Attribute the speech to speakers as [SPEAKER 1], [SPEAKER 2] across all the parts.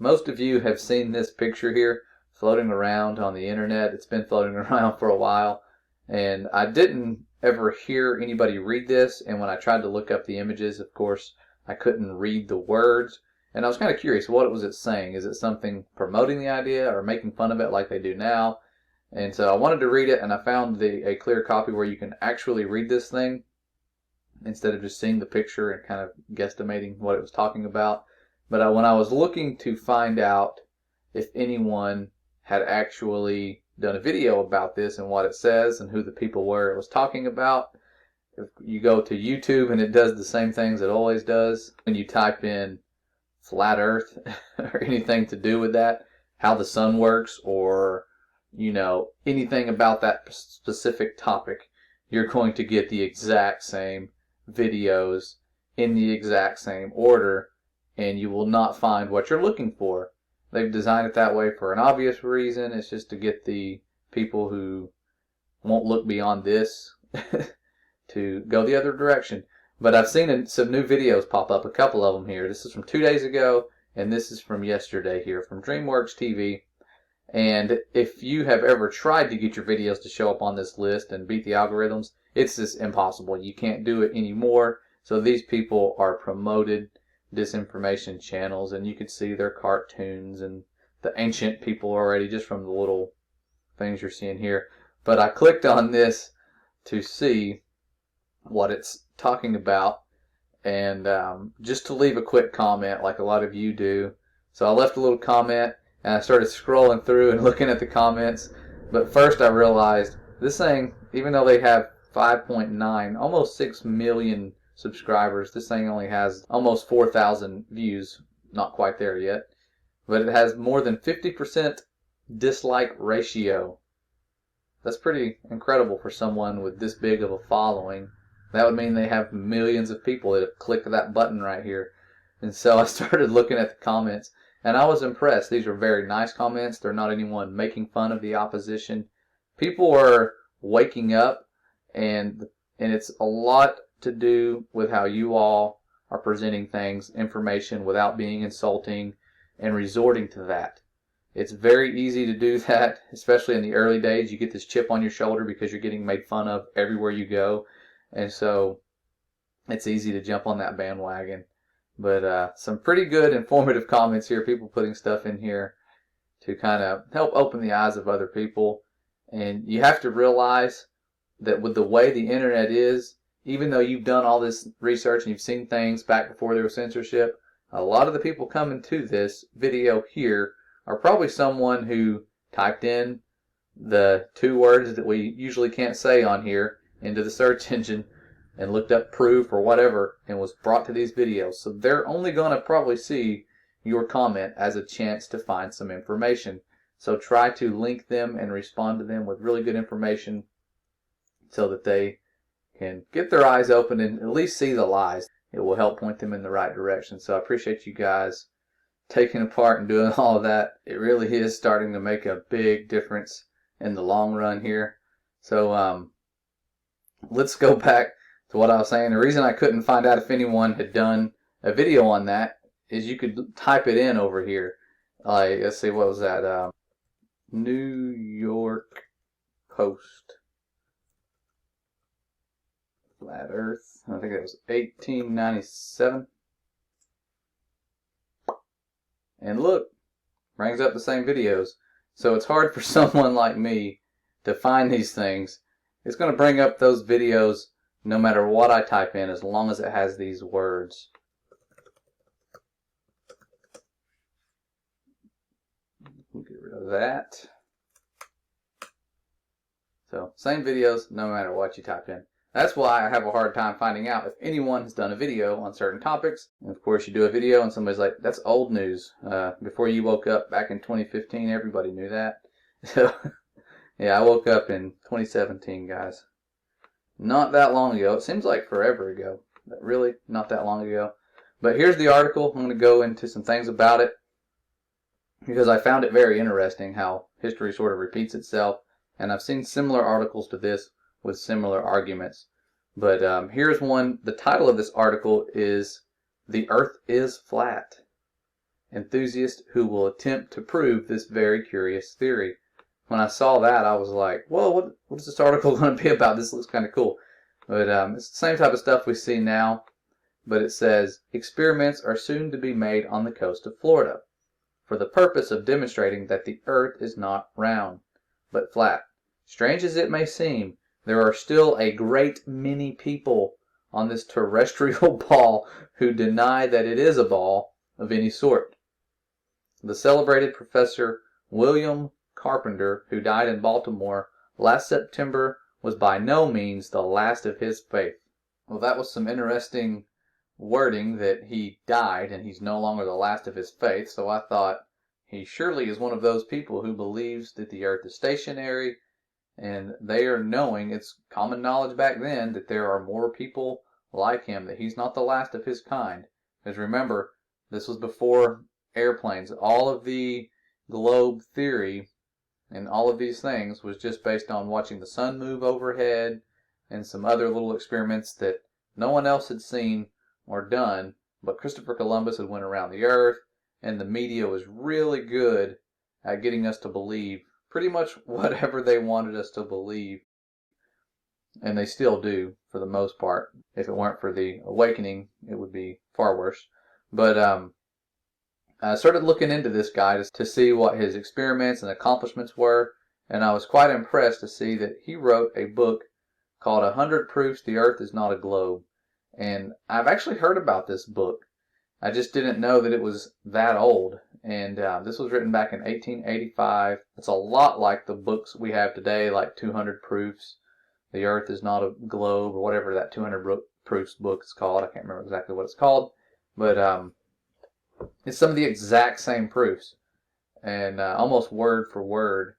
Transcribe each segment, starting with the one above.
[SPEAKER 1] Most of you have seen this picture here floating around on the internet. It's been floating around for a while, and I didn't ever hear anybody read this, and when I tried to look up the images, of course, I couldn't read the words, and I was kind of curious, what was it saying? Is it something promoting the idea or making fun of it like they do now? And so I wanted to read it, and I found a clear copy where you can actually read this thing instead of just seeing the picture and kind of guesstimating what it was talking about. But when I was looking to find out if anyone had actually done a video about this and what it says and who the people were it was talking about, if you go to YouTube and it does the same things it always does, when you type in flat earth or anything to do with that, how the sun works, or anything about that specific topic, you're going to get the exact same videos in the exact same order, and you will not find what you're looking for. They've designed it that way for an obvious reason. It's just to get the people who won't look beyond this to go the other direction. But I've seen some new videos pop up, a couple of them here. This is from 2 days ago, and this is from yesterday here from DreamWorks TV. And if you have ever tried to get your videos to show up on this list and beat the algorithms, it's just impossible. You can't do it anymore. So these people are promoted disinformation channels, and you can see their cartoons and the ancient people already just from the little things you're seeing here. But I clicked on this to see what it's talking about, and just to leave a quick comment like a lot of you do. So I left a little comment, and I started scrolling through and looking at the comments. But first I realized this thing, even though they have 5.9, almost 6 million subscribers, this thing only has almost 4,000 views. Not quite there yet. But it has more than 50% dislike ratio. That's pretty incredible for someone with this big of a following. That would mean they have millions of people that have clicked that button right here. And so I started looking at the comments, and I was impressed. These are very nice comments. They're not anyone making fun of the opposition. People are waking up, and it's a lot to do with how you all are presenting things, information, without being insulting and resorting to that. It's very easy to do that, especially in the early days. You get this chip on your shoulder because you're getting made fun of everywhere you go. And so it's easy to jump on that bandwagon. But some pretty good informative comments here, people putting stuff in here to kind of help open the eyes of other people. And you have to realize that with the way the internet is, even though you've done all this research and you've seen things back before there was censorship, a lot of the people coming to this video here are probably someone who typed in the 2 words that we usually can't say on here into the search engine and looked up proof or whatever and was brought to these videos. So they're only going to probably see your comment as a chance to find some information. So try to link them and respond to them with really good information so that they can get their eyes open and at least see the lies. It will help point them in the right direction. So I appreciate you guys taking apart and doing all of that. It really is starting to make a big difference in the long run here. So let's go back to what I was saying. The reason I couldn't find out if anyone had done a video on that is you could type it in over here. Like, let's see, what was that? New York Post. Flat Earth. I think that was 1897. And look, brings up the same videos. So it's hard for someone like me to find these things. It's going to bring up those videos no matter what I type in, as long as it has these words. We'll get rid of that. So, same videos no matter what you type in. That's why I have a hard time finding out if anyone has done a video on certain topics. And of course, you do a video and somebody's like, that's old news. Before you woke up back in 2015, everybody knew that. So, yeah, I woke up in 2017, guys. Not that long ago. It seems like forever ago. But really, not that long ago. But here's the article. I'm going to go into some things about it, because I found it very interesting how history sort of repeats itself. And I've seen similar articles to this with similar arguments. But here's one. The title of this article is "The Earth is Flat." enthusiast who will attempt to prove this very curious theory. When I saw that, I was like, whoa, what is this article going to be about? This looks kind of cool. But it's the same type of stuff we see now. But it says, experiments are soon to be made on the coast of Florida for the purpose of demonstrating that the earth is not round, but flat. Strange as it may seem, there are still a great many people on this terrestrial ball who deny that it is a ball of any sort. The celebrated Professor William Carpenter, who died in Baltimore last September, was by no means the last of his faith. Well, that was some interesting wording, that he died and he's no longer the last of his faith. So I thought, he surely is one of those people who believes that the earth is stationary, and they are knowing, it's common knowledge back then, that there are more people like him, that he's not the last of his kind. Because remember, this was before airplanes. All of the globe theory and all of these things was just based on watching the sun move overhead and some other little experiments that no one else had seen or done, but Christopher Columbus had went around the earth, and the media was really good at getting us to believe pretty much whatever they wanted us to believe, and they still do for the most part. If it weren't for the awakening, it would be far worse. But I started looking into this guy to see what his experiments and accomplishments were, and I was quite impressed to see that he wrote a book called 100 Proofs the Earth is Not a Globe. And I've actually heard about this book. I just didn't know that it was that old. And this was written back in 1885. It's a lot like the books we have today, like 200 Proofs the Earth is Not a Globe, or whatever that 200 Proofs book is called. I can't remember exactly what it's called. But it's some of the exact same proofs. And almost word for word,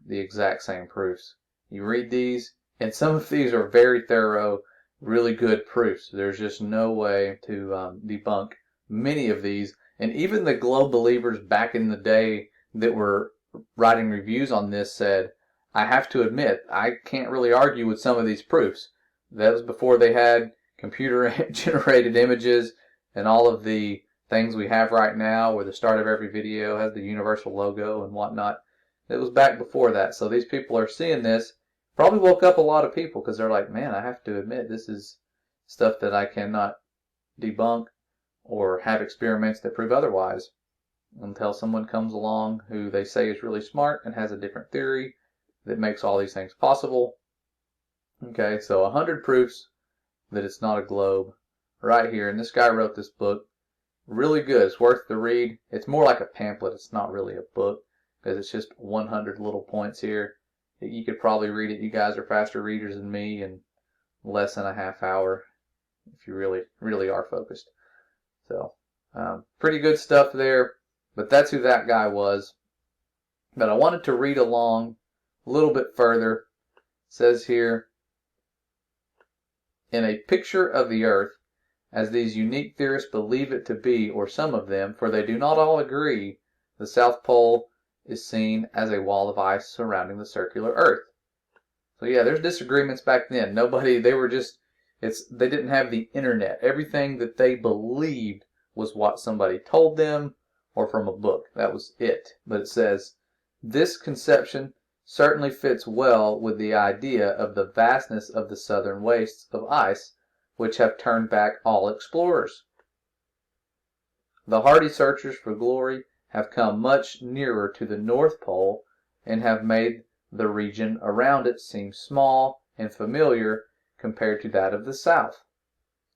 [SPEAKER 1] the exact same proofs. You read these, and some of these are very thorough, really good proofs. There's just no way to debunk many of these. And even the globe believers back in the day that were writing reviews on this said, I have to admit, I can't really argue with some of these proofs. That was before they had computer-generated images and all of the things we have right now, where the start of every video has the universal logo and whatnot. It was back before that. So these people are seeing this. Probably woke up a lot of people, because they're like, man, I have to admit, this is stuff that I cannot debunk or have experiments that prove otherwise, until someone comes along who they say is really smart and has a different theory that makes all these things possible. Okay, so 100 proofs that it's not a globe right here. And this guy wrote this book. Really good. It's worth the read. It's more like a pamphlet. It's not really a book, because it's just 100 little points here. You could probably read it. You guys are faster readers than me in less than a half hour if you really are focused. So pretty good stuff there. But that's who that guy was. But I wanted to read along a little bit further. It says here, in a picture of the earth, as these unique theorists believe it to be, or some of them, for they do not all agree, the South Pole is seen as a wall of ice surrounding the circular earth. So yeah, there's disagreements back then. They didn't have the internet. Everything that they believed was what somebody told them or from a book. That was it. But it says, this conception certainly fits well with the idea of the vastness of the southern wastes of ice, which have turned back all explorers. The hardy searchers for glory have come much nearer to the North Pole, and have made the region around it seem small and familiar compared to that of the South,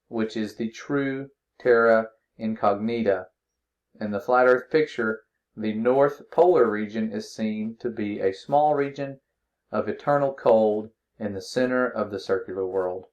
[SPEAKER 1] which is the true terra incognita. In the flat earth picture, the North Polar region is seen to be a small region of eternal cold in the center of the circular world.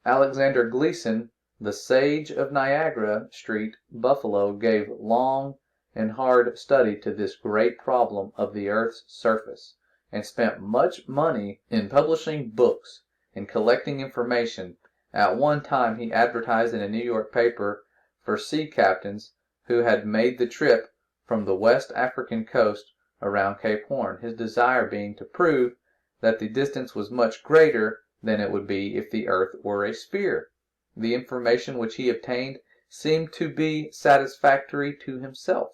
[SPEAKER 1] Alexander Gleason, the sage of Niagara Street, Buffalo, gave long and hard study to this great problem of the earth's surface, and spent much money in publishing books and collecting information. At one time he advertised in a New York paper for sea captains who had made the trip from the West African coast around Cape Horn, his desire being to prove that the distance was much greater than it would be if the earth were a sphere. The information which he obtained seemed to be satisfactory to himself,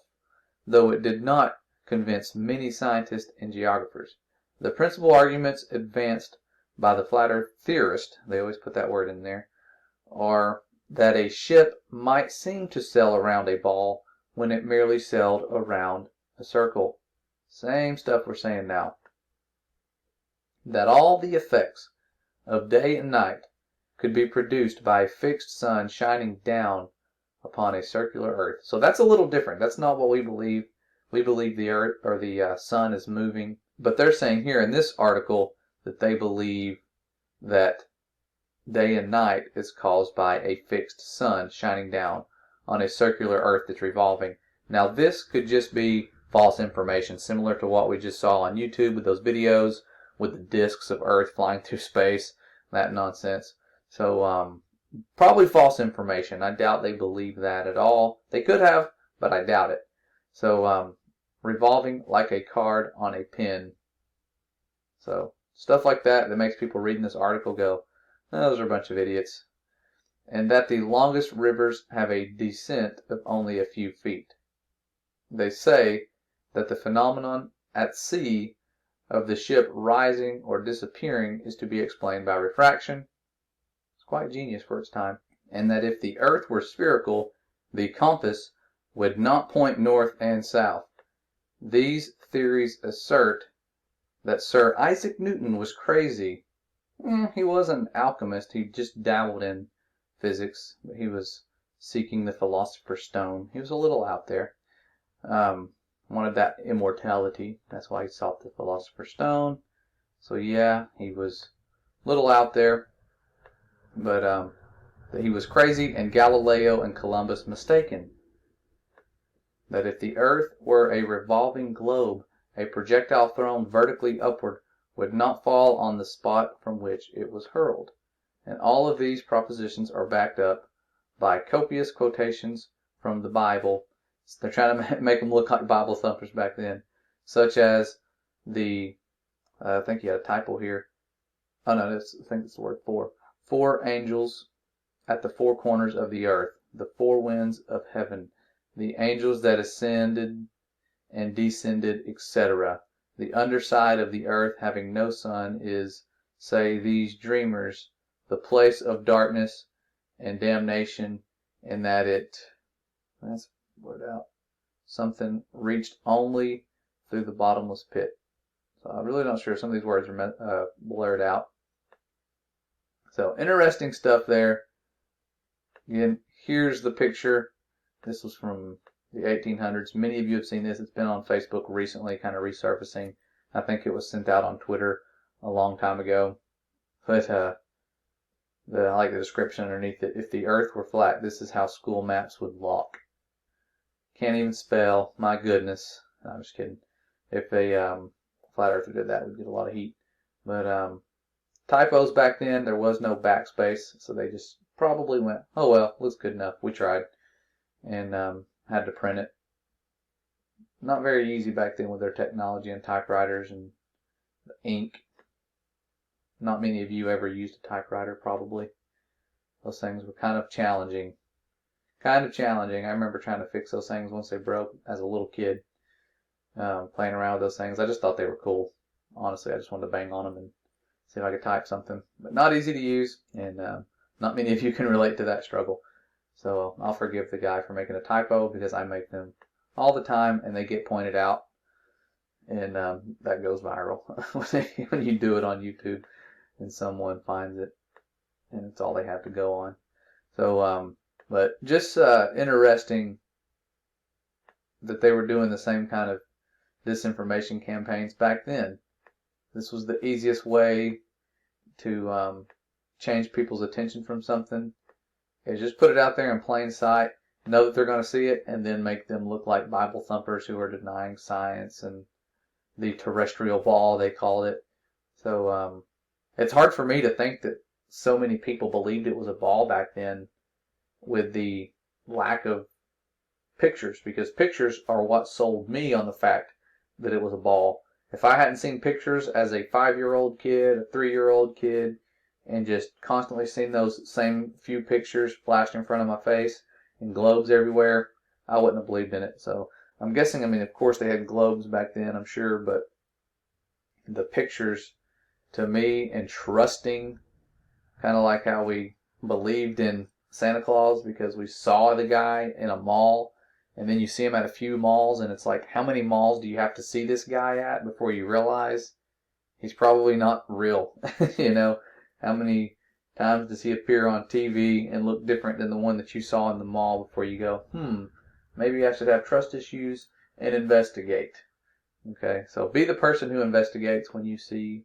[SPEAKER 1] though it did not convince many scientists and geographers. The principal arguments advanced by the flat earth theorist, they always put that word in there, are that a ship might seem to sail around a ball when it merely sailed around a circle. Same stuff we're saying now. That all the effects of day and night could be produced by a fixed sun shining down upon a circular earth. So that's a little different. That's not what we believe. We believe the earth or the sun is moving. But they're saying here in this article that they believe that day and night is caused by a fixed sun shining down on a circular earth that's revolving. Now this could just be false information, similar to what we just saw on YouTube with those videos with the discs of earth flying through space, that nonsense. So probably false information. I doubt they believe that at all. They could have, but I doubt it. So revolving like a card on a pin. So stuff like that makes people reading this article go, oh, those are a bunch of idiots. And that the longest rivers have a descent of only a few feet. They say that the phenomenon at sea of the ship rising or disappearing is to be explained by refraction. It's quite genius for its time. And that if the earth were spherical, the compass would not point north and south. These theories assert that Sir Isaac Newton was crazy. He was an alchemist. He just dabbled in physics. He was seeking the philosopher's stone. He was a little out there. Wanted that immortality. That's why he sought the philosopher's stone. So yeah, he was a little out there. But that he was crazy and Galileo and Columbus mistaken. That if the earth were a revolving globe, a projectile thrown vertically upward would not fall on the spot from which it was hurled. And all of these propositions are backed up by copious quotations from the Bible. They're trying to make them look like Bible thumpers back then, such as the, I think you had a typo here. Oh no, I think it's the word four. 4 angels at the 4 corners of the earth, the 4 winds of heaven, the angels that ascended and descended, etc. The underside of the earth having no sun is, say these dreamers, the place of darkness and damnation, in that it, let's word out, something reached only through the bottomless pit. So I'm really not sure. Some of these words are blurred out. So interesting stuff there. Again, here's the picture. This was from the 1800s. Many of you have seen this. It's been on Facebook recently, kind of resurfacing. I think it was sent out on Twitter a long time ago. But I like the description underneath it. If the earth were flat, this is how school maps would look. Can't even spell. My goodness. No, I'm just kidding. If a flat earther did that, we'd get a lot of heat. But typos back then, there was no backspace, so they just probably went, oh well, looks good enough. We tried. And had to print it. Not very easy back then with their technology and typewriters and ink. Not many of you ever used a typewriter, probably. Those things were kind of challenging. I remember trying to fix those things once they broke as a little kid. Playing around with those things. I just thought they were cool. Honestly, I just wanted to bang on them and see if I could type something. But not easy to use, and not many of you can relate to that struggle. So I'll forgive the guy for making a typo, because I make them all the time and they get pointed out, and that goes viral when you do it on YouTube and someone finds it, and it's all they have to go on. So but just interesting that they were doing the same kind of disinformation campaigns back then. This was the easiest way to change people's attention from something. Is just put it out there in plain sight, know that they're going to see it, and then make them look like Bible thumpers who are denying science and the terrestrial ball, they called it. So it's hard for me to think that so many people believed it was a ball back then with the lack of pictures, because pictures are what sold me on the fact that it was a ball. If I hadn't seen pictures as a 5-year-old kid, a 3-year-old kid, and just constantly seen those same few pictures flashed in front of my face, and globes everywhere, I wouldn't have believed in it. So I'm guessing, I mean, of course they had globes back then, I'm sure, but the pictures to me, and trusting, kind of like how we believed in Santa Claus because we saw the guy in a mall, and then you see him at a few malls, and it's like, how many malls do you have to see this guy at before you realize he's probably not real? You know, how many times does he appear on TV and look different than the one that you saw in the mall before you go, maybe I should have trust issues and investigate. Okay, so be the person who investigates when you see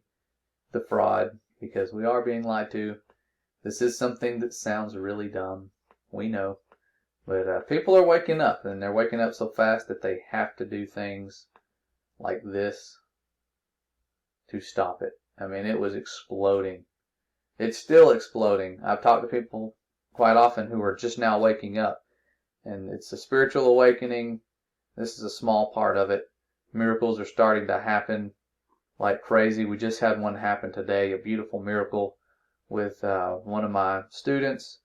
[SPEAKER 1] the fraud, because we are being lied to. This is something that sounds really dumb. We know. But people are waking up, and they're waking up so fast that they have to do things like this to stop it. I mean, it was exploding. It's still exploding. I've talked to people quite often who are just now waking up, and it's a spiritual awakening. This is a small part of it. Miracles are starting to happen like crazy. We just had one happen today, a beautiful miracle with one of my students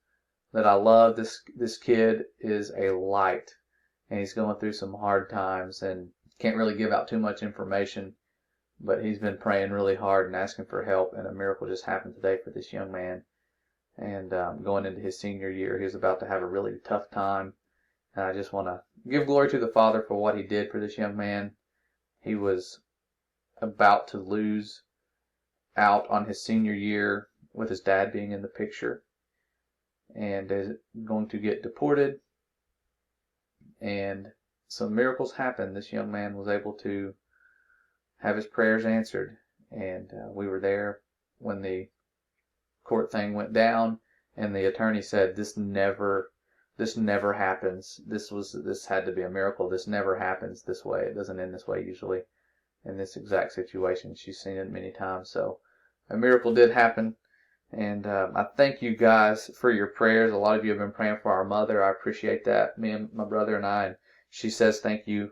[SPEAKER 1] that I love. This kid is a light, and he's going through some hard times, and can't really give out too much information, but he's been praying really hard and asking for help, and a miracle just happened today for this young man. And going into his senior year, he was about to have a really tough time, and I just want to give glory to the Father for what he did for this young man. He was about to lose out on his senior year with his dad being in the picture, and is going to get deported, and some miracles happened. This young man was able to have his prayers answered, and we were there when the court thing went down, and the attorney said this never happens. This had to be a miracle. This never happens this way. It doesn't end this way usually in this exact situation. She's seen it many times. So a miracle did happen. And I thank you guys for your prayers. A lot of you have been praying for our mother. I appreciate that. Me and my brother and I. And she says thank you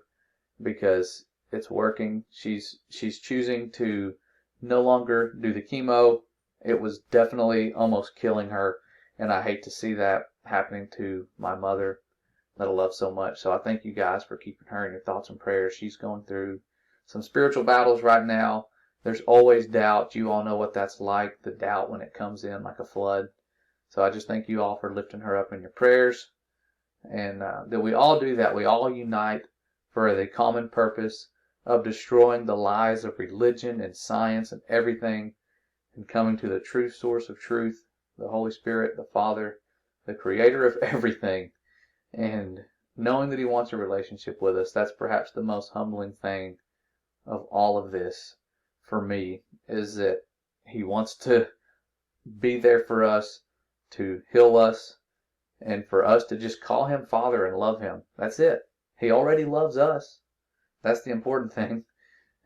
[SPEAKER 1] because it's working. She's choosing to no longer do the chemo. It was definitely almost killing her. And I hate to see that happening to my mother that I love so much. So I thank you guys for keeping her in your thoughts and prayers. She's going through some spiritual battles right now. There's always doubt. You all know what that's like, the doubt when it comes in like a flood. So I just thank you all for lifting her up in your prayers. And that we all do that. We all unite for the common purpose of destroying the lies of religion and science and everything, and coming to the true source of truth, the Holy Spirit, the Father, the creator of everything, and knowing that he wants a relationship with us. That's perhaps the most humbling thing of all of this for me, is that he wants to be there for us, to heal us, and for us to just call him Father and love him. That's it. He already loves us. That's the important thing.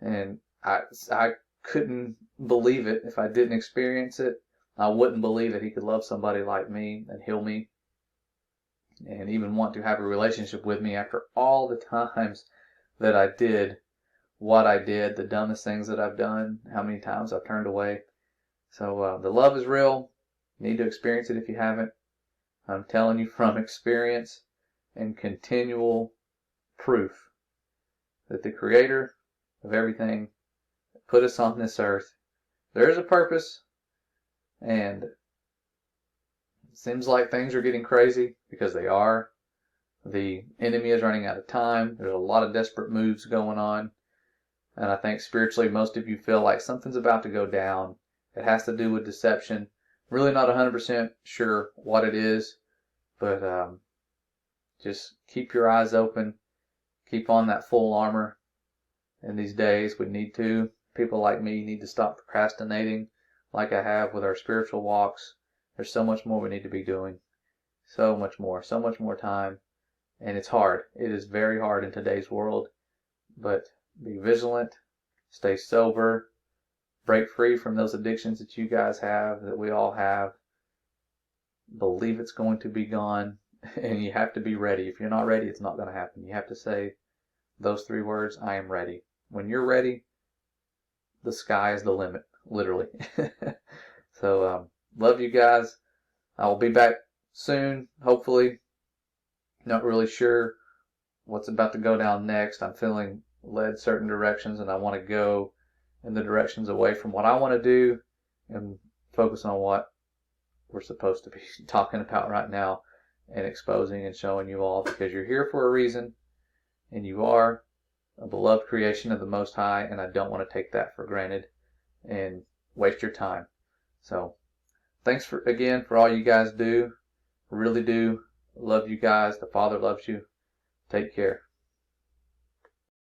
[SPEAKER 1] And I couldn't believe it if I didn't experience it. I wouldn't believe that he could love somebody like me and heal me and even want to have a relationship with me after all the times that I did what I did, the dumbest things that I've done, how many times I've turned away. So the love is real. You need to experience it if you haven't. I'm telling you from experience and continual proof that the creator of everything that put us on this earth, there is a purpose, and it seems like things are getting crazy because they are. The enemy is running out of time. There's a lot of desperate moves going on. And I think spiritually most of you feel like something's about to go down. It has to do with deception. Really not 100% sure what it is, but just keep your eyes open. Keep on that full armor. In these days, we need to. People like me need to stop procrastinating like I have with our spiritual walks. There's so much more we need to be doing. So much more time. And it's hard. It is very hard in today's world. But be vigilant, stay sober, break free from those addictions that you guys have, that we all have. Believe it's going to be gone, and you have to be ready. If you're not ready, it's not going to happen. You have to say those 3 words, I am ready. When you're ready, the sky is the limit, literally. So, love you guys. I will be back soon, hopefully. Not really sure what's about to go down next. I'm feeling led certain directions, and I want to go in the directions away from what I want to do and focus on what we're supposed to be talking about right now and exposing and showing you all, because you're here for a reason and you are a beloved creation of the Most High, and I don't want to take that for granted and waste your time. So thanks again for all you guys do. Really do love you guys. The Father loves you. Take care.